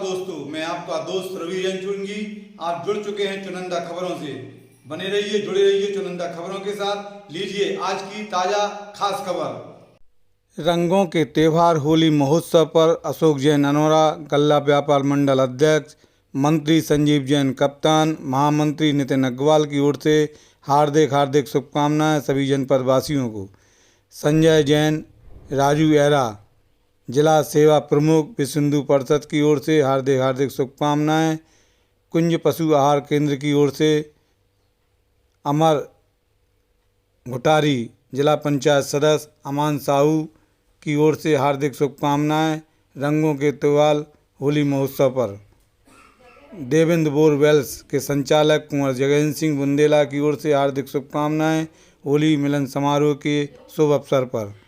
दोस्तों, मैं आपका दोस्त रवि जैन चुनगी। आप जुड़ चुके हैं चुनिंदा खबरों से। बने रहिए, जुड़े रहिए चुनिंदा खबरों के साथ। लीजिए आज की ताजा खास खबर। रंगों के त्योहार होली महोत्सव पर अशोक जैन अनोरा, गल्ला व्यापार मंडल अध्यक्ष मंत्री संजीव जैन कप्तान, महामंत्री नितिन अग्रवाल की ओर से हार्दिक हार्दिक शुभकामनाएं सभी जनपद वासियों को। संजय जैन, राजू एरा, जिला सेवा प्रमुख विश्व हिंदू परिषद की ओर से हार्दिक हार्दिक शुभकामनाएं। कुंज पशु आहार केंद्र की ओर से अमर घुटारी, जिला पंचायत सदस्य अमान साहू की ओर से हार्दिक शुभकामनाएं। रंगों के त्योहार होली महोत्सव पर देवेंद्र बोरवेल्स के संचालक कुंवर जगन सिंह बुंदेला की ओर से हार्दिक शुभकामनाएं होली मिलन समारोह के शुभ अवसर पर।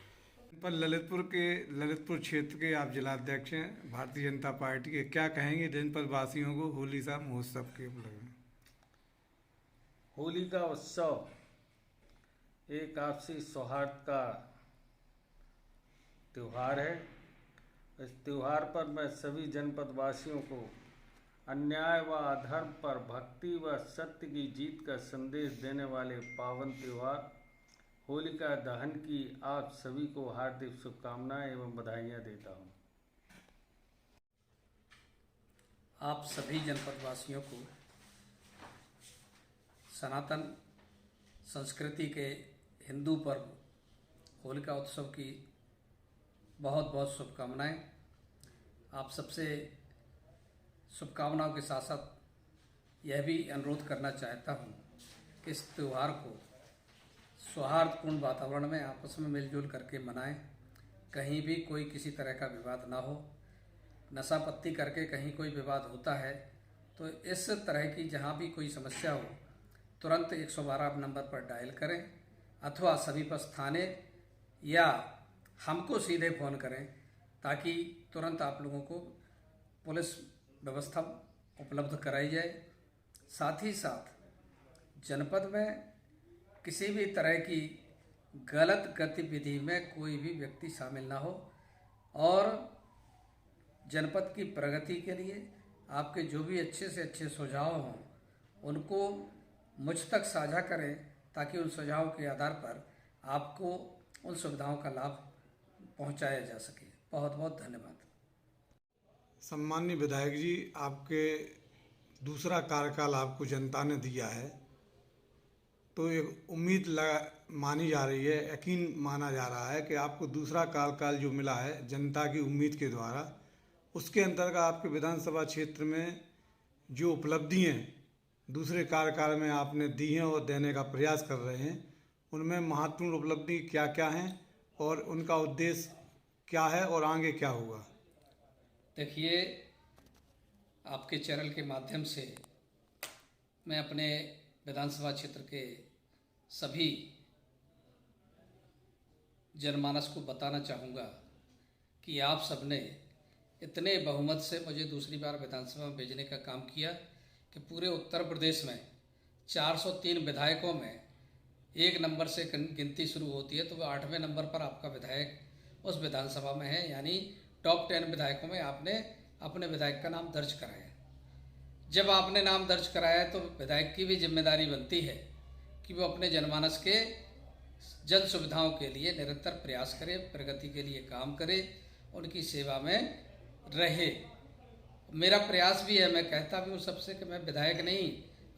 ललितपुर क्षेत्र के आप जिलाध्यक्ष हैं भारतीय जनता पार्टी के, क्या कहेंगे जनपद वासियों को होली सा महोत्सव के उपलक्ष्य में? होली का उत्सव एक आपसी सौहार्द का त्यौहार है। इस त्यौहार पर मैं सभी जनपद वासियों को अन्याय व अधर्म पर भक्ति व सत्य की जीत का संदेश देने वाले पावन त्यौहार होलिका दहन की आप सभी को हार्दिक शुभकामनाएं एवं बधाइयां देता हूं। आप सभी जनपद वासियों को सनातन संस्कृति के हिंदू पर्व होलिका उत्सव की बहुत बहुत शुभकामनाएं। आप सबसे शुभकामनाओं के साथ साथ यह भी अनुरोध करना चाहता हूं कि इस त्यौहार को सौहार्दपूर्ण वातावरण में आपस में मिलजुल करके मनाएं। कहीं भी कोई किसी तरह का विवाद ना हो। नशा पत्ती करके कहीं कोई विवाद होता है तो इस तरह की जहां भी कोई समस्या हो तुरंत 112 नंबर पर डायल करें अथवा समीपस्थ थाने या हमको सीधे फ़ोन करें ताकि तुरंत आप लोगों को पुलिस व्यवस्था उपलब्ध कराई जाए। साथ ही साथ जनपद में किसी भी तरह की गलत गतिविधि में कोई भी व्यक्ति शामिल ना हो और जनपद की प्रगति के लिए आपके जो भी अच्छे से अच्छे सुझाव हों उनको मुझ तक साझा करें ताकि उन सुझावों के आधार पर आपको उन सुविधाओं का लाभ पहुंचाया जा सके। बहुत बहुत धन्यवाद। सम्माननीय विधायक जी, आपके दूसरा कार्यकाल आपको जनता ने दिया है तो एक उम्मीद मानी जा रही है, यकीन माना जा रहा है कि आपको दूसरा कार्यकाल जो मिला है जनता की उम्मीद के द्वारा, उसके अंतर्गत आपके विधानसभा क्षेत्र में जो उपलब्धियां दूसरे कार्यकाल में आपने दी हैं और देने का प्रयास कर रहे हैं, उनमें महत्वपूर्ण उपलब्धि क्या क्या हैं और उनका उद्देश्य क्या है और आगे क्या होगा? देखिए, आपके चैनल के माध्यम से मैं अपने विधानसभा क्षेत्र के सभी जनमानस को बताना चाहूँगा कि आप सबने इतने बहुमत से मुझे दूसरी बार विधानसभा में भेजने का काम किया कि पूरे उत्तर प्रदेश में 403 विधायकों में एक नंबर से गिनती शुरू होती है तो वह 8वें नंबर पर आपका विधायक उस विधानसभा में है, यानी टॉप 10 विधायकों में आपने अपने विधायक का नाम दर्ज कराया। जब आपने नाम दर्ज कराया तो विधायक की भी जिम्मेदारी बनती है कि वो अपने जनमानस के जन सुविधाओं के लिए निरंतर प्रयास करे, प्रगति के लिए काम करे, उनकी सेवा में रहे। मेरा प्रयास भी है, मैं कहता भी हूँ सबसे कि मैं विधायक नहीं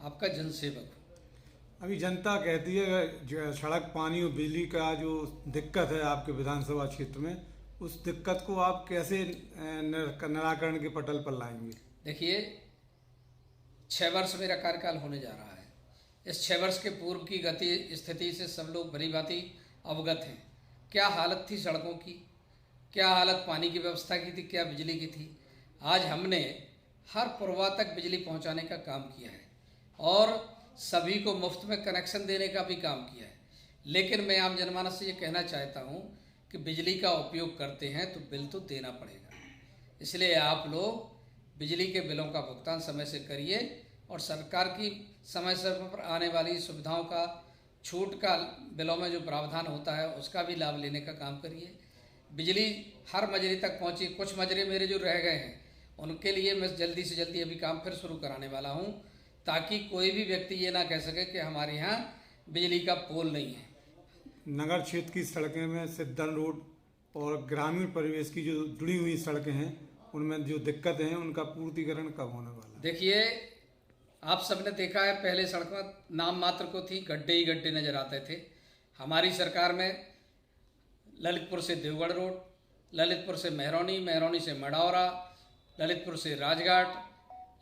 आपका जनसेवक हूँ। अभी जनता कहती है जो सड़क, पानी और बिजली का जो दिक्कत है आपके विधानसभा क्षेत्र में, उस दिक्कत को आप कैसे निराकरण के पटल पर लाएंगे? देखिए, 6 वर्ष मेरा कार्यकाल होने जा रहा है। इस 6 वर्ष के पूर्व की गति स्थिति से सब लोग भली भांति अवगत हैं। क्या हालत थी सड़कों की, क्या हालत पानी की व्यवस्था की थी, क्या बिजली की थी। आज हमने हर पुरवा तक बिजली पहुंचाने का काम किया है और सभी को मुफ्त में कनेक्शन देने का भी काम किया है। लेकिन मैं आम जनमानस से ये कहना चाहता हूँ कि बिजली का उपयोग करते हैं तो बिल तो देना पड़ेगा, इसलिए आप लोग बिजली के बिलों का भुगतान समय से करिए और सरकार की समय समय पर आने वाली सुविधाओं का, छूट का बिलों में जो प्रावधान होता है उसका भी लाभ लेने का काम करिए। बिजली हर मजरे तक पहुंची। कुछ मजरे मेरे जो रह गए हैं उनके लिए मैं जल्दी से जल्दी अभी काम फिर शुरू कराने वाला हूँ, ताकि कोई भी व्यक्ति ये ना कह सके कि हमारे यहाँ बिजली का पोल नहीं है। नगर क्षेत्र की सड़कें में सिद्धन रोड और ग्रामीण परिवेश की जो जुड़ी हुई सड़कें हैं उनमें जो दिक्कतें हैं उनका पूर्तिकरण कब होने वाला है? देखिए, आप सबने देखा है पहले सड़कें नाम मात्र को थी, गड्ढे ही गड्ढे नजर आते थे। हमारी सरकार में ललितपुर से देवगढ़ रोड, ललितपुर से मेहरौनी, मेहरौनी से मढ़ौरा, ललितपुर से राजघाट,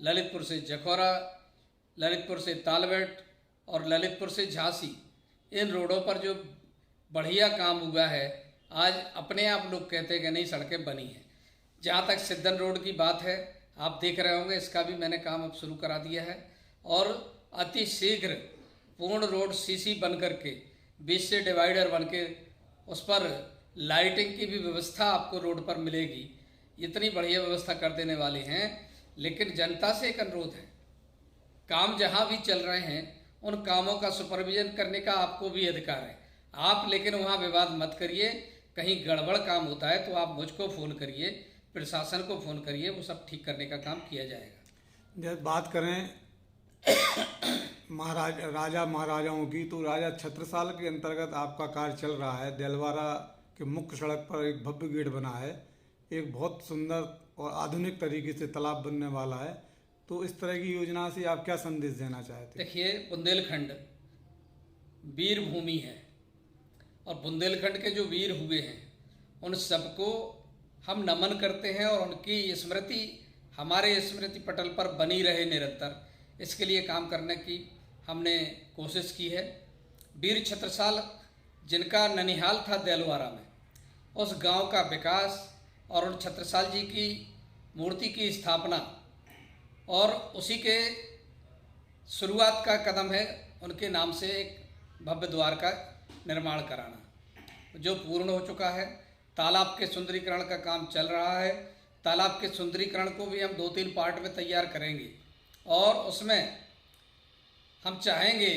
ललितपुर से जखौरा, ललितपुर से तालबेट और ललितपुर से झांसी, इन रोडों पर जो बढ़िया काम हुआ है, आज अपने आप लोग कहते हैं कि नहीं सड़कें बनी हैं। जहाँ तक सिद्धन रोड की बात है, आप देख रहे होंगे, इसका भी मैंने काम अब शुरू करा दिया है और अति शीघ्र पूर्ण रोड सीसी बन करके बीच से डिवाइडर बन के उस पर लाइटिंग की भी व्यवस्था आपको रोड पर मिलेगी। इतनी बढ़िया व्यवस्था कर देने वाले हैं। लेकिन जनता से एक अनुरोध है, काम जहाँ भी चल रहे हैं उन कामों का सुपरविजन करने का आपको भी अधिकार है। आप लेकिन वहाँ विवाद मत करिए। कहीं गड़बड़ काम होता है तो आप मुझको फ़ोन करिए, प्रशासन को फ़ोन करिए, वो सब ठीक करने का काम किया जाएगा। जब बात करें राजा महाराजाओं की, तो राजा छत्रसाल के अंतर्गत आपका कार्य चल रहा है। देलवारा के मुख्य सड़क पर एक भव्य गेट बना है, एक बहुत सुंदर और आधुनिक तरीके से तालाब बनने वाला है। तो इस तरह की योजना से आप क्या संदेश देना चाहते हैं? देखिए, बुंदेलखंड वीर भूमि है और बुंदेलखंड के जो वीर हुए हैं उन सबको हम नमन करते हैं और उनकी स्मृति हमारे स्मृति पटल पर बनी रहे निरंतर, इसके लिए काम करने की हमने कोशिश की है। वीर छत्रसाल जिनका ननिहाल था देलवारा में, उस गांव का विकास और उन छत्रसाल जी की मूर्ति की स्थापना और उसी के शुरुआत का कदम है उनके नाम से एक भव्य द्वार का निर्माण कराना, जो पूर्ण हो चुका है। तालाब के सुंदरीकरण का काम चल रहा है। तालाब के सुंदरीकरण को भी हम 2-3 पार्ट में तैयार करेंगे और उसमें हम चाहेंगे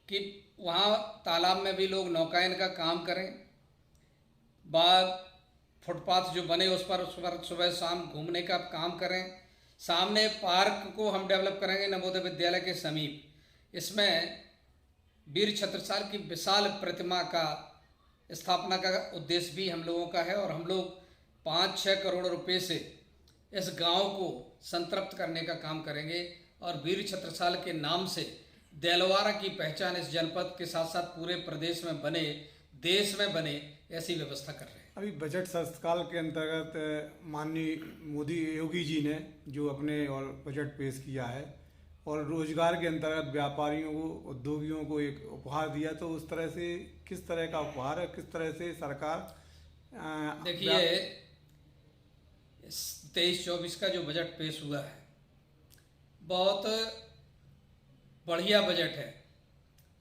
कि वहाँ तालाब में भी लोग नौकायन का काम करें। बाद फुटपाथ जो बने उस पर सुबह शाम घूमने का काम करें। सामने पार्क को हम डेवलप करेंगे नवोदय विद्यालय के समीप। इसमें वीर छत्रसाल की विशाल प्रतिमा का स्थापना का उद्देश्य भी हम लोगों का है और हम लोग 5-6 करोड़ रुपए से इस गांव को संतृप्त करने का काम करेंगे और वीर छत्रसाल के नाम से देलवारा की पहचान इस जनपद के साथ साथ पूरे प्रदेश में बने, देश में बने, ऐसी व्यवस्था कर रहे हैं। अभी बजट सत्रकाल के अंतर्गत माननीय मोदी योगी जी ने जो अपने और बजट पेश किया है और रोजगार के अंतर्गत व्यापारियों को, उद्योगियों को एक उपहार दिया, तो उस तरह से किस तरह का उपहार है, किस तरह से सरकार देखिए, 23-24 का जो बजट पेश हुआ है बहुत बढ़िया बजट है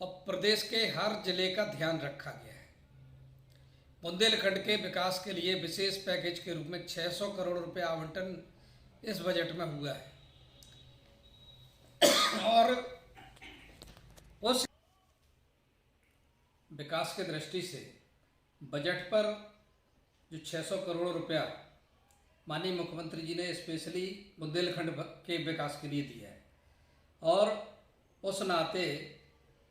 और प्रदेश के हर जिले का ध्यान रखा गया है। बुंदेलखंड के विकास के लिए विशेष पैकेज के रूप में 600 करोड़ रुपए आवंटन इस बजट में हुआ है और उस विकास के दृष्टि से बजट पर जो 600 करोड़ रुपया माननीय मुख्यमंत्री जी ने स्पेशली बुंदेलखंड के विकास के लिए दिया है और उस नाते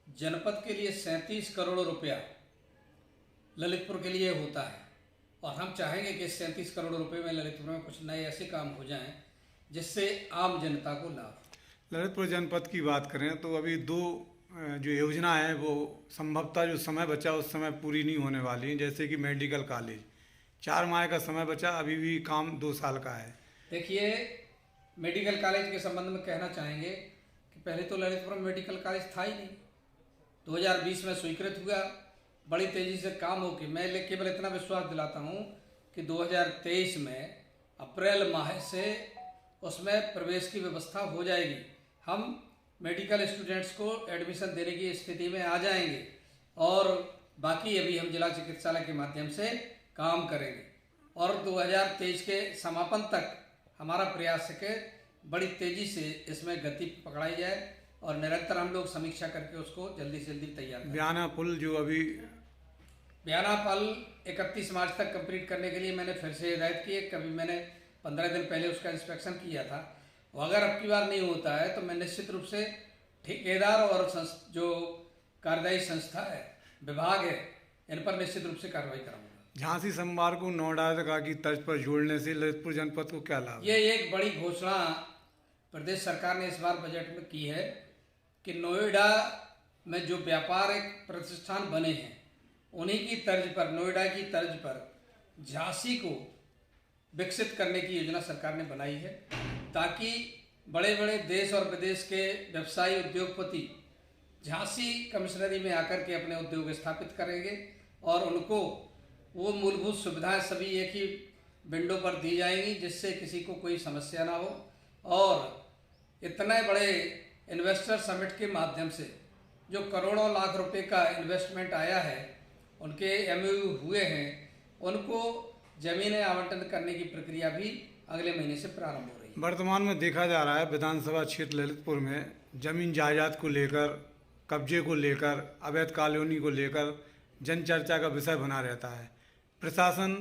जनपद के लिए 37 करोड़ रुपया ललितपुर के लिए होता है और हम चाहेंगे कि 37 करोड़ रुपए में ललितपुर में कुछ नए ऐसे काम हो जाएं जिससे आम जनता को लाभ। ललितपुर जनपद की बात करें तो अभी 2 जो योजना है वो संभवतः जो समय बचा उस समय पूरी नहीं होने वाली है। जैसे कि मेडिकल कॉलेज 4 माह का समय बचा, अभी भी काम 2 साल का है। देखिए, मेडिकल कॉलेज के संबंध में कहना चाहेंगे कि पहले तो ललितपुर में मेडिकल कॉलेज था ही नहीं। 2020 में स्वीकृत हुआ, बड़ी तेज़ी से काम हो के मैं केवल इतना विश्वास दिलाता हूँ कि 2023 में अप्रैल माह से उसमें प्रवेश की व्यवस्था हो जाएगी। हम मेडिकल स्टूडेंट्स को एडमिशन देने की स्थिति में आ जाएंगे और बाकी अभी हम जिला चिकित्सालय के माध्यम से काम करेंगे और 2023 के समापन तक हमारा प्रयास है कि बड़ी तेज़ी से इसमें गति पकड़ाई जाए और निरंतर हम लोग समीक्षा करके उसको जल्दी से जल्दी तैयार करें। ब्याना पुल जो अभी ब्याना पुल 31 मार्च तक कंप्लीट करने के लिए मैंने फिर से हिदायत की है। कभी मैंने 15 दिन पहले उसका इंस्पेक्शन किया था। वो अगर अब की बार नहीं होता है तो मैं निश्चित रूप से ठेकेदार और जो कार्यदायी संस्था है, विभाग है, इन पर निश्चित रूप से कार्रवाई कराऊंगा। झांसी संभाग को नोएडा की तर्ज पर जोड़ने से ललितपुर जनपद को क्या लाभ? ये एक बड़ी घोषणा प्रदेश सरकार ने इस बार बजट में की है कि नोएडा में जो व्यापारिक प्रतिष्ठान बने हैं उन्हीं की तर्ज पर, नोएडा की तर्ज पर झांसी को विकसित करने की योजना सरकार ने बनाई है, ताकि बड़े बड़े देश और विदेश के व्यवसायी उद्योगपति झांसी कमिश्नरी में आकर के अपने उद्योग स्थापित करेंगे और उनको वो मूलभूत सुविधाएं सभी एक ही विंडो पर दी जाएंगी, जिससे किसी को कोई समस्या ना हो। और इतने बड़े इन्वेस्टर समिट के माध्यम से जो करोड़ों लाख रुपए का इन्वेस्टमेंट आया है, उनके एमओयू हुए हैं, उनको जमीनें आवंटन करने की प्रक्रिया भी अगले महीने से प्रारंभ हो रही है। वर्तमान में देखा जा रहा है विधानसभा क्षेत्र ललितपुर में जमीन जायदाद को लेकर, कब्जे को लेकर, अवैध कॉलोनी को लेकर जन चर्चा का विषय बना रहता है। प्रशासन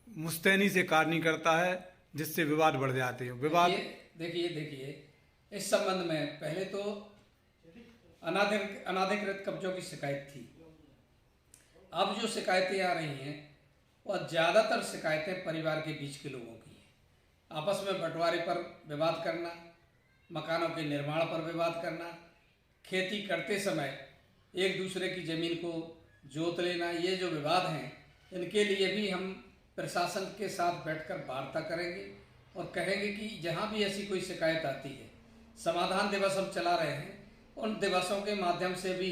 मुस्तैनी से कार्य नहीं करता है, जिससे विवाद बढ़ जाते हैं। विवाद देखिए इस संबंध में पहले तो अनाधिकृत कब्जों की शिकायत थी। अब जो शिकायतें आ रही हैं वह ज़्यादातर शिकायतें परिवार के बीच के लोगों की हैं। आपस में बंटवारे पर विवाद करना, मकानों के निर्माण पर विवाद करना, खेती करते समय एक दूसरे की ज़मीन को जोत लेना, ये जो विवाद हैं इनके लिए भी हम प्रशासन के साथ बैठकर वार्ता करेंगे और कहेंगे कि जहाँ भी ऐसी कोई शिकायत आती है, समाधान दिवस हम चला रहे हैं, उन दिवसों के माध्यम से भी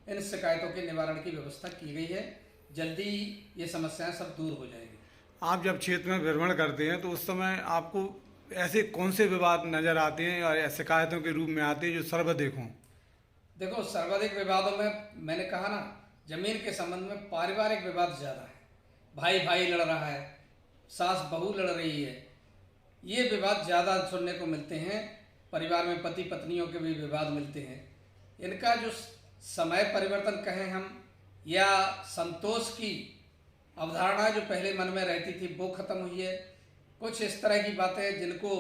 इन शिकायतों के निवारण की व्यवस्था की गई है। जल्दी ये समस्याएं सब दूर हो जाएंगी। आप जब क्षेत्र में भ्रमण करते हैं तो उस समय आपको ऐसे कौन से विवाद नजर आते हैं और शिकायतों के रूप में आते हैं जो सर्वाधिक हों? देखो, सर्वाधिक विवादों में मैंने कहा ना, जमीन के संबंध में पारिवारिक विवाद ज़्यादा है। भाई भाई लड़ रहा है, सास बहू लड़ रही है, ये विवाद ज़्यादा सुनने को मिलते हैं। परिवार में पति पत्नियों के भी विवाद मिलते हैं। इनका जो समय परिवर्तन कहें हम, या संतोष की अवधारणा जो पहले मन में रहती थी वो खत्म हुई है। कुछ इस तरह की बातें जिनको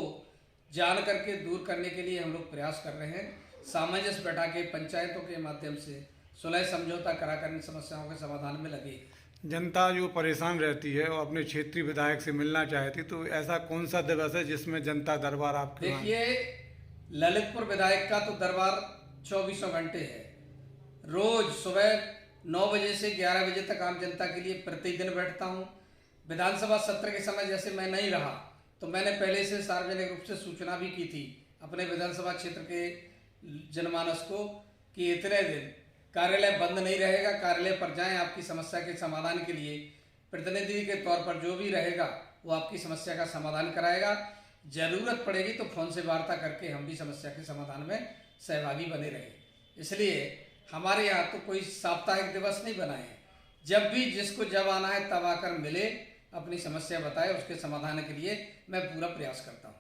जान करके दूर करने के लिए हम लोग प्रयास कर रहे हैं। सामंजस्य बैठा के पंचायतों के माध्यम से सुलह समझौता करा कर इन समस्याओं के समाधान में लगे। जनता जो परेशान रहती है और अपने क्षेत्रीय विधायक से मिलना चाहती, तो ऐसा कौन सा दिवस है जिसमें जनता दरबार आपके? देखिए, ललितपुर विधायक का तो दरबार 24 घंटे है। रोज सुबह 9 बजे से 11 बजे तक आम जनता के लिए प्रतिदिन बैठता हूँ। विधानसभा सत्र के समय जैसे मैं नहीं रहा तो मैंने पहले से सार्वजनिक रूप से सूचना भी की थी अपने विधानसभा क्षेत्र के जनमानस को कि इतने दिन कार्यालय बंद नहीं रहेगा, कार्यालय पर जाएं, आपकी समस्या के समाधान के लिए प्रतिनिधि के तौर पर जो भी रहेगा वो आपकी समस्या का समाधान कराएगा। जरूरत पड़ेगी तो फोन से वार्ता करके हम भी समस्या के समाधान में सहभागी बने रहे। इसलिए हमारे यहाँ तो कोई साप्ताहिक दिवस नहीं बना है। जब भी जिसको जब आना है तब आकर मिले, अपनी समस्या बताए, उसके समाधान के लिए मैं पूरा प्रयास करता हूँ।